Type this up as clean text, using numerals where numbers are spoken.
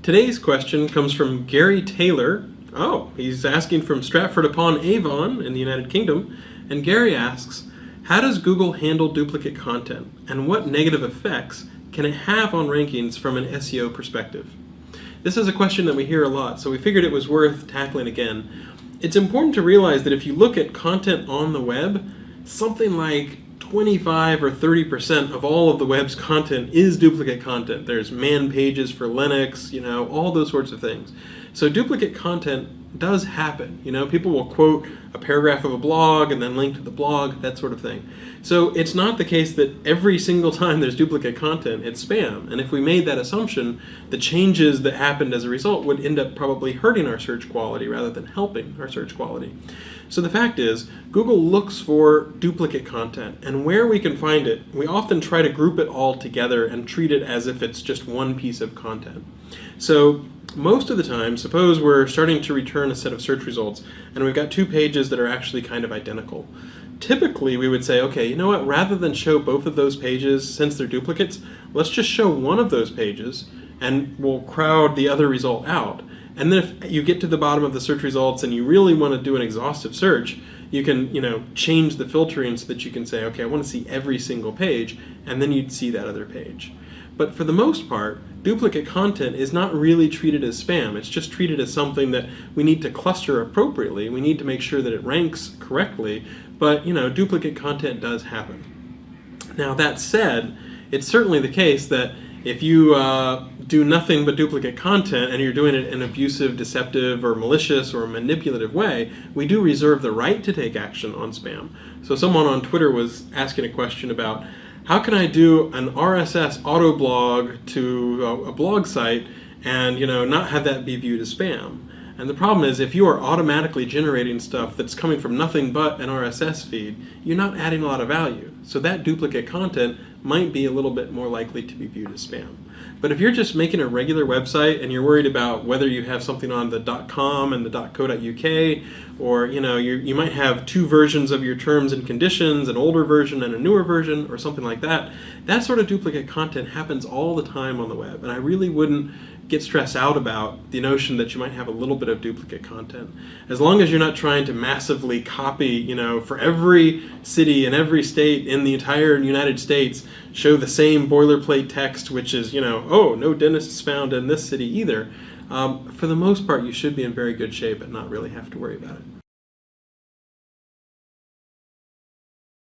Today's question comes from Gary Taylor. Oh, he's asking from Stratford-upon-Avon in the United Kingdom. And Gary asks, how does Google handle duplicate content? And what negative effects can it have on rankings from an SEO perspective? This is a question that we hear a lot, so we figured it was worth tackling again. It's important to realize that if you look at content on the web, something like 25 or 30% of all of the web's content is duplicate content. There's man pages for Linux, all those sorts of things. So duplicate content does happen. People will quote a paragraph of a blog and then link to the blog, that sort of thing. So it's not the case that every single time there's duplicate content, it's spam. And if we made that assumption, the changes that happened as a result would end up probably hurting our search quality rather than helping our search quality. So the fact is, Google looks for duplicate content, and where we can find it, we often try to group it all together and treat it as if it's just one piece of content. So most of the time, suppose we're starting to return a set of search results, and we've got two pages that are actually kind of identical. Typically, we would say, okay, you know what, rather than show both of those pages, since they're duplicates, let's just show one of those pages, and we'll crowd the other result out. And then if you get to the bottom of the search results and you really want to do an exhaustive search, you can, change the filtering so that you can say, okay, I want to see every single page, and then you'd see that other page. But for the most part, duplicate content is not really treated as spam. It's just treated as something that we need to cluster appropriately. We need to make sure that it ranks correctly, but duplicate content does happen. Now that said, it's certainly the case that if you do nothing but duplicate content and you're doing it in an abusive, deceptive, or malicious or manipulative way, we do reserve the right to take action on spam. So someone on Twitter was asking a question about, how can I do an RSS auto blog to a blog site and not have that be viewed as spam? And the problem is, if you are automatically generating stuff that's coming from nothing but an RSS feed, you're not adding a lot of value. So that duplicate content might be a little bit more likely to be viewed as spam. But if you're just making a regular website and you're worried about whether you have something on the .com and the .co.uk, or you might have two versions of your terms and conditions, an older version and a newer version, or something like that, that sort of duplicate content happens all the time on the web. And I really wouldn't get stressed out about the notion that you might have a little bit of duplicate content. As long as you're not trying to massively copy, for every city and every state in the entire United States, show the same boilerplate text, which is, oh, no dentists found in this city either. For the most part, you should be in very good shape and not really have to worry about it.